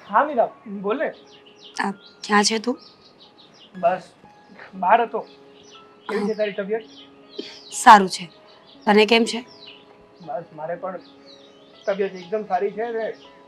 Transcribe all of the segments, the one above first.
હા મીરા, બોલ ને. આ ક્યાં છે તું? બસ બહાર હતો. કેવી છે તારી તબિયત? સારું છે. તને કેમ છે? બસ મારે પણ તબિયત એકદમ સારી છે ને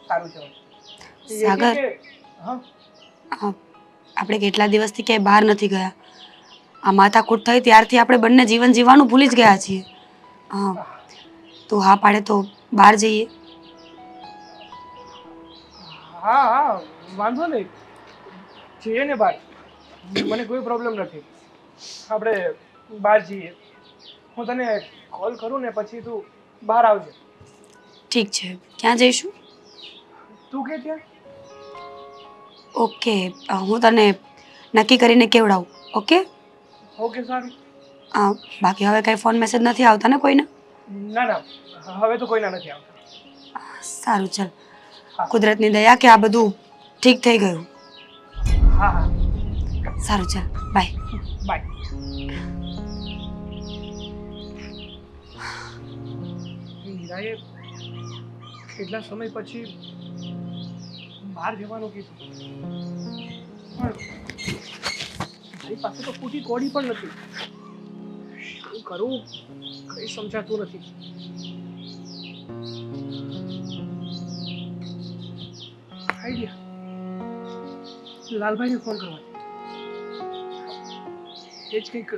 સારું છે. એ છે સાગર, કે હા આપણે કેટલા દિવસથી ક્યાંય બહાર નથી ગયા. આ માથાકૂટ થઈ ત્યારથી આપણે બંને જીવન જીવવાનું ભૂલી જ ગયા છીએ. હા, તું હા પાડે તો બહાર જઈએ. હા હા વાંધો નહીં, જઈએ ને બહાર. મને કોઈ પ્રોબ્લેમ નથી. આપણે બહાર જઈએ. હું તને કોલ કરું ને પછી તું બહાર આવજે. ઠીક છે. ક્યાં જઈશું? તું કે ત્યાં? ઓકે, હું તને નક્કી કરીને કેવડાવું. ઓકે. ઓકે સારું. બાકી હવે કંઈ ફોન મેસેજ નથી આવતા ને કોઈને? ના ના, હવે તો કોઈના નથી આવતા. સારું, ચાલ. હા કુદરતની દયા કે આ બધું ઠીક થઈ ગયું. હા હા, સારું, ચાલ. બાય. બાય. મીરાએ કેટલા સમય પછી બહાર જવાનું કીધું, પણ મારી પાસે તો પૂરી કોડી પણ નથી. શું કરું કઈ સમજાતું નથી. આઈડિયા, લાલભાઈને ફોન કરવા. એ જ કંઈક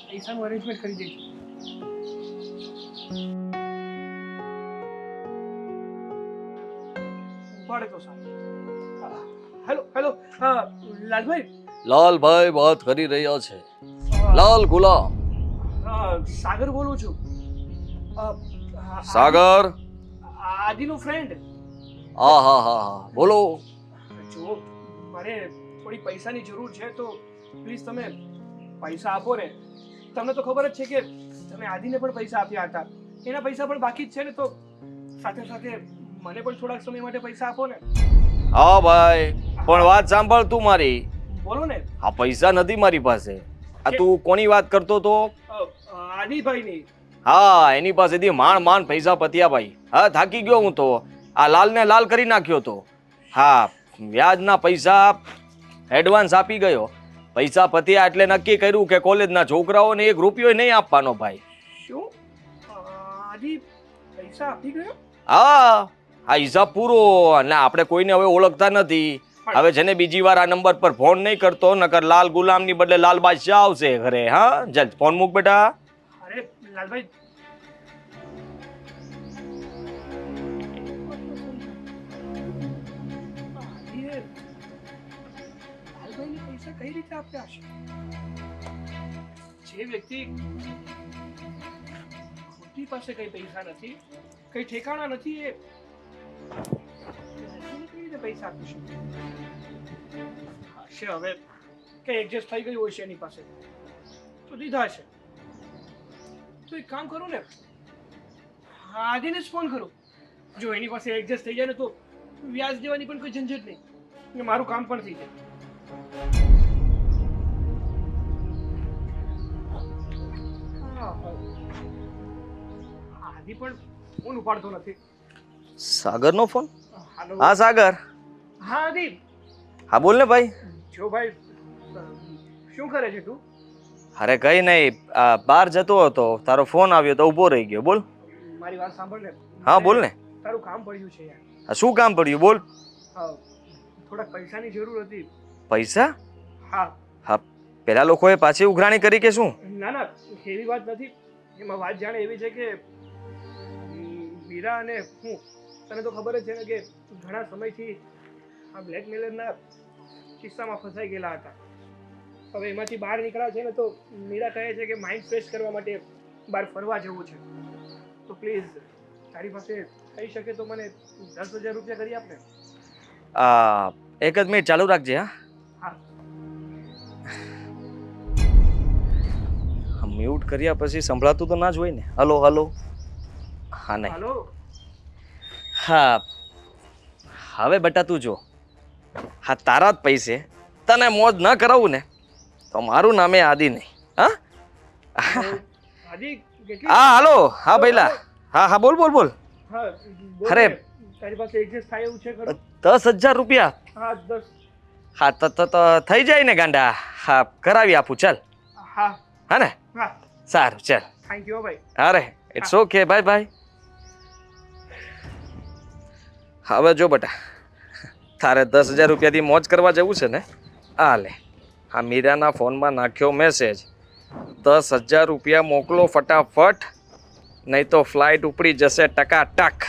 પૈસાનું અરેન્જમેન્ટ કરી દઈશું. ઉપાડે તો સારું. Hello hello, Lalbhai. લાલભાઈ વાત કરી રહ્યા છે. લાલ ગુલામ. સાગર બોલું છું. સાગર. આદિનો ફ્રેન્ડ. હા હા હા હા, બોલો. જો મારે થોડી પૈસાની જરૂર છે તો પ્લીઝ તમે પૈસા આપો ને. તમને તો ખબર જ છે કે તમે આદિને પણ પૈસા આપ્યા હતા. એના પૈસા પણ બાકી જ છે ને, તો સાથે સાથે મને પણ થોડાક સમય માટે પૈસા આપો ને. હા ભાઈ, પણ વાત સાંભળ તું મારી. બોલો ને. આ પૈસા નથી મારી પાસે. આ તું કોની વાત કરતો તો? આદિભાઈની. હા, એની પાસેથી માંડ પૈસા પત્યા ભાઈ. હા, થાકી ગયો હું તો. આ લાલને લાલ કરી નાખ્યો તો. હા, વ્યાજના પૈસા એડવાન્સ આપી ગયો. પૈસા પત્યા એટલે નક્કી કર્યું કે કોલેજના છોકરાઓને 1 રૂપિયો નહીં આપવાનો ભાઈ. શું? આદિ પૈસા આપી ગયો? હા, આ હિસાબ પૂરો. અને આપણે કોઈને હવે ઓળખતા નથી. હવે છે ને બીજી વાર આ નંબર પર ફોન નહીં કરતો, નકર લાલ ગુલામની બદલે લાલ બાદશાહ આવશે ઘરે. હા, જલ ફોન મૂક બેટા. અરે લાલભાઈ, લાલભાઈને પૈસા કઈ રીતે આપ્યા હશે? જે વ્યક્તિ ખુદની પાસે કઈ પૈસા નથી, કઈ ઠેકાણા નથી, એ લાલભાઈને કઈ રીતે પૈસા આપી શકે? હશે હવે કઈ એડજસ્ટ થઈ ગયું હશે એની પાસે, તો દીધા હશે. તો એક કામ કરું ને, આદિને જ ફોન કરું. જો એની પાસે એડજસ્ટ થઈ જાય ને તો વ્યાજ દેવાની પણ કોઈ ઝંઝટ નહીં, ને મારું કામ પણ થઈ જાય. આદિ પણ ફોન ઉપાડતો નથી. સાગરનો ફોન? હાલો. હા સાગર. હા આદિ. હા બોલ ને ભાઈ. જો ભાઈ, શું કરે છે તું? અરે કઈ નહીં, બહાર જતો હતો, તારો ફોન આવ્યો તો ઊભો રહી ગયો. બોલ. મારી વાત સાંભળ ને. હા બોલ ને. તારું કામ પડ્યું છે યાર. શું કામ પડ્યું? બોલ. થોડાક પૈસાની જરૂર હતી. પૈસા? હા. હા, પેલા લોકોએ પાછી ઉઘરાણી કરી કે શું? ના ના, એવી વાત નથી. એમાં વાત જાણે એવી છે કે મીરા અને હું, તને તો ખબર જ છે ને કે ઘણા સમયથી આ બ્લેકમેલરના કિસ્સામાં ફસાઈ ગયેલા હતા. હવે એમાંથી બહાર નીકળ્યા છે ને, તો મીરા કહે છે કે માઇન્ડ ફ્રેશ કરવા માટે બહાર ફરવા જવું છે. તો પ્લીઝ તારી પાસે થઈ શકે તો મને 10,000 રૂપિયા કરી આપને. એક જ મિનિટ ચાલુ રાખજે. હા. મ્યુટ કર્યા પછી સંભળાતું તો ના જ હોય ને. Hello hello. હા નહીં. હાલો. હા, હવે બેટા તું જો. હા, તારા જ પૈસે તને મોજ ન કરાવું ને તો મારું નામે આદિ નહીં. હા આદિ કેટલી? હા હાલો. હા ભઈલા. હા હા બોલ બોલ બોલ. હા. અરે તારી પાસે એડજસ્ટ થાય એવું છે ખરું? 10,000 રૂપિયા? હા 10. હા તો થઈ જાય ને ગાંડા. હા કરાવી આપું ચાલ. હા હા ને? હા સારું ચાલ. થેન્ક યુ ભાઈ. અરે ઇટ્સ ઓકે, બાય બાય. હવે જો બટા, તારે 10,000 રૂપિયાથી મોજ કરવા જવું છે ને? આ લે, આ મીરાના ફોનમાં નાખ્યો મેસેજ. 10,000 રૂપિયા મોકલો ફટાફટ, નહીં તો ફ્લાઇટ ઉપડી જશે ટકાટક.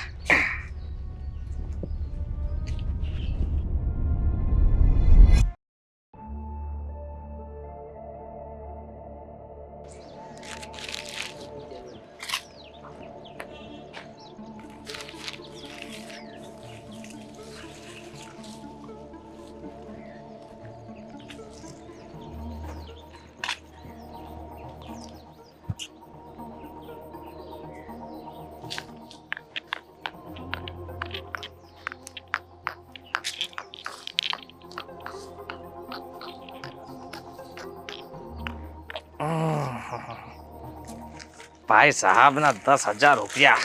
ભાઈ સાહેબના 10,000 રૂપિયા.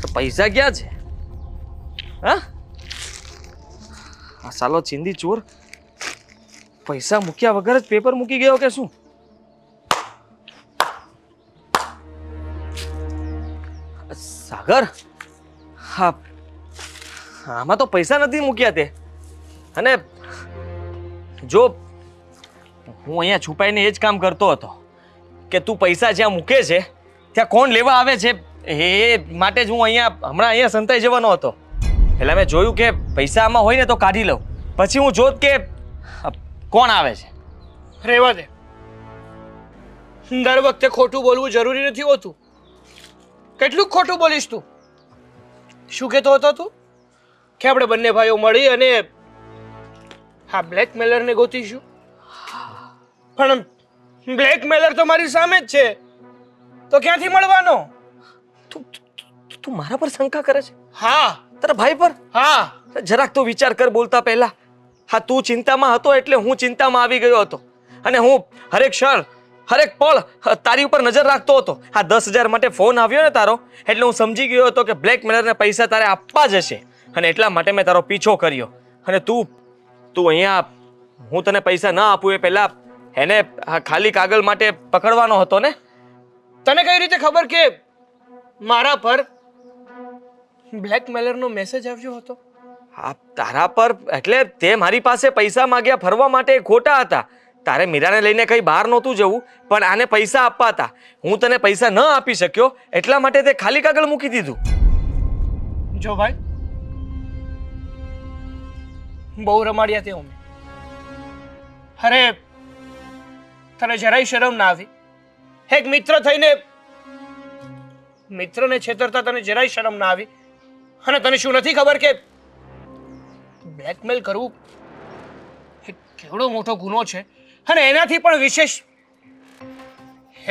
તો પૈસા ક્યાં છે? હા, આ સાલો ચિંદી ચોર પૈસા મૂક્યા વગર જ પેપર મૂકી ગયો કે શું? સાગર, હા આમાં તો પૈસા નથી મૂક્યા તે. અને જો હું અહીંયા છુપાઈને એ જ કામ કરતો હતો કે તું પૈસા જ્યાં મૂકે છે ત્યાં કોણ લેવા આવે છે એ માટે જ હું હમણાં સંતાઈ જવાનો હતો. એટલે મેં જોયું કે પૈસા આમાં હોય ને તો કાઢી લઉં, પછી હું જોત કે કોણ આવે છે. રહેવા દે, દર વખતે ખોટું બોલવું જરૂરી નથી હોતું. કેટલું ખોટું બોલીશ તું? શું કહેતો હતો તું કે આપણે બંને ભાઈઓ મળી અને હા બ્લેકમેલરને ગોતીશું? પણ બ્લેકમેલર તો મારી સામે જ છે, તો ક્યાંથી મળવાનો? તું મારા પર શંકા કરે છે? હા તારા ભાઈ પર? હા. જરાક તો વિચાર કર બોલતા પહેલા. હા, તું ચિંતામાં હતો એટલે હું ચિંતામાં આવી ગયો હતો, અને હું હરેક ક્ષણ હરેક પળ તારી ઉપર નજર રાખતો હતો. આ 10,000 માટે ફોન આવ્યો ને તારો, એટલે હું સમજી ગયો હતો કે બ્લેકમેલરને પૈસા તારે આપવા જ હશે, અને એટલા માટે મેં તારો પીછો કર્યો. અને તું અહીંયા, હું તને પૈસા ના આપું એ પહેલા એને ખાલી કાગળ માટે પકડવાનો હતો ને? તને કઈ રીતે ખબર કે મારા પર બ્લેકમેલરનો મેસેજ આવ્યો હતો? હા, તારા પર એટલે તે મારી પાસે પૈસા માંગ્યા ફરવા માટે ખોટા હતા. તારે મીરાને લઈને કઈ બહાર નહોતું જવું, પણ આને પૈસા આપવા હતા. હું તને પૈસા ન આપી શક્યો એટલા માટે તે ખાલી કાગળ મૂકી દીધું. જો ભાઈ, બહુ રમાડ્યા તે અમે. અરે તને જરાય શરમ ના આવી? એક મિત્ર થઈને મિત્રને છેતરતા તને જરાય શરમ ના આવી? અને તને શું નથી ખબર કે બ્લેકમેલ કરવું એ કેવડો મોટો ગુનો છે? અને એનાથી પણ વિશેષ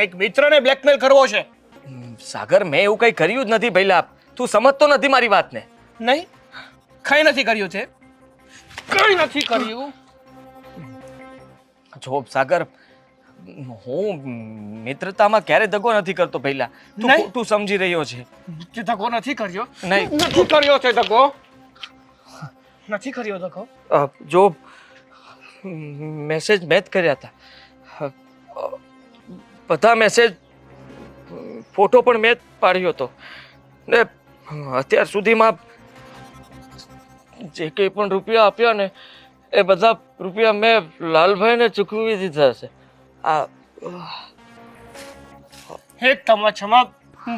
એક મિત્રને બ્લેકમેલ કરવો છે. સાગર, મેં એવું કઈ કર્યું જ નથી ભઈલા. તું સમજતો નથી મારી વાતને. નહીં, કઈ નથી કર્યું તે, કઈ નથી કર્યું. જો સાગર, હું મિત્રતામાં ક્યારે દગો નથી કરતો ભઈલા. તું સમજી રહ્યો છે? તે દગો નથી કર્યો? નહીં, નથી કર્યો તે દગો. નથી કર્યો દગો. જો મેસેજ મેં જ કર્યા હતા. બધા મેસેજ, ફોટો પણ મેં જ પાડ્યો હતો, ને અત્યાર સુધીમાં જે કંઈ પણ રૂપિયા આપ્યા ને એ બધા રૂપિયા મેં લાલભાઈને ચૂકવી દીધા છે. એક તમાચામાં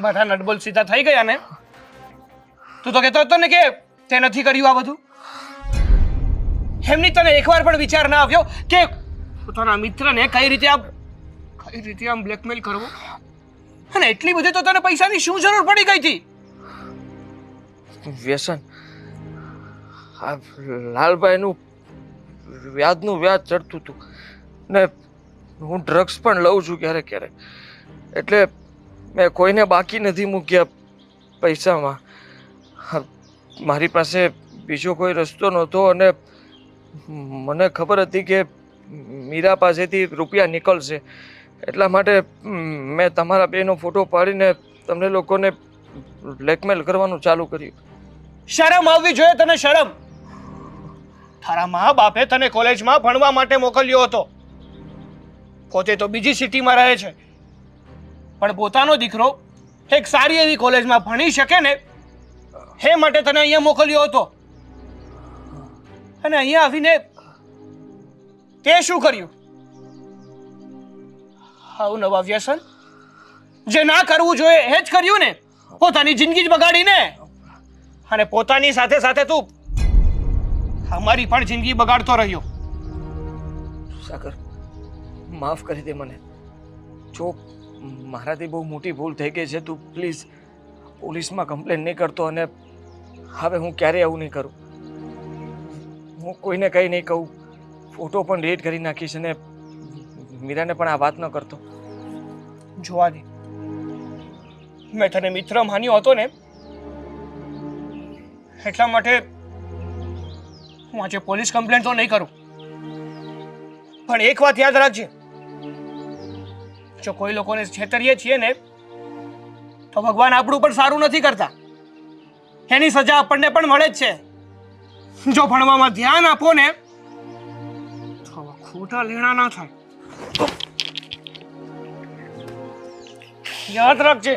બધા નટબોલ સીધા થઈ ગયા ને? તું તો કહેતો હતો ને કે તે નથી કર્યું આ બધું. એમની તને એકવાર પણ વિચાર ના આવ્યો કે પોતાના મિત્રને કઈ રીતે આમ બ્લેકમેલ કરવો? અને એટલી બધી તો તને પૈસાની શું જરૂર પડી ગઈ હતી? વ્યસન, આ લાલભાઈનું વ્યાજનું વ્યાજ ચડતું હતું, ને હું ડ્રગ્સ પણ લઉં છું ક્યારેક ક્યારેક, એટલે મેં કોઈને બાકી નથી મૂક્યા પૈસામાં. મારી પાસે બીજો કોઈ રસ્તો નહોતો, અને મને ખબર હતી કે મીરા પાસેથી રૂપિયા નીકળશે, એટલા માટે મેં તમારા બેનો ફોટો પાડીને તમને લોકોને બ્લેકમેલ કરવાનું ચાલુ કર્યું. શરમ આવવી જોઈએ તને, શરમ. તારા મા બાપે તને કોલેજમાં ભણવા માટે મોકલ્યો હતો. પોતે તો બીજી સિટીમાં રહે છે, પણ પોતાનો દીકરો એક સારી એવી કોલેજમાં ભણી શકે ને એ માટે તને અહીંયા મોકલ્યો હતો. અને અહીંયા આવીને તે શું કર્યું? આવું નવા વ્યસન જે ના કરવું જોઈએ એ જ કર્યું ને. પોતાની જિંદગી જ બગાડીને, અને પોતાની સાથે સાથે તું અમારી પણ જિંદગી બગાડતો રહ્યો. સાગર, માફ કરી દે મને. જો મારાથી બહુ મોટી ભૂલ થઈ ગઈ છે, તું પ્લીઝ પોલીસમાં કમ્પ્લેન નહીં કરતો, અને હવે હું ક્યારેય આવું નહીં કરું. હું કોઈને કંઈ નહીં કહું, ફોટો પણ ડિલીટ કરી નાખીશ, અને મીરાને પણ આ વાત ન કરતો. જોવા દે, મેં તને મિત્ર માન્યો હતો ને, એટલા માટે હું આજે પોલીસ કમ્પ્લેન તો નહીં કરું. પણ એક વાત યાદ રાખજે, જો કોઈ લોકોને છેતરીએ છીએ ને તો ભગવાન આપણું પણ સારું નથી કરતા. એની સજા આપણને પણ મળે જ છે. જો ભણવામાં ધ્યાન આપો ને તો ખોટા લેણા ના થાય. યાદ રાખજે.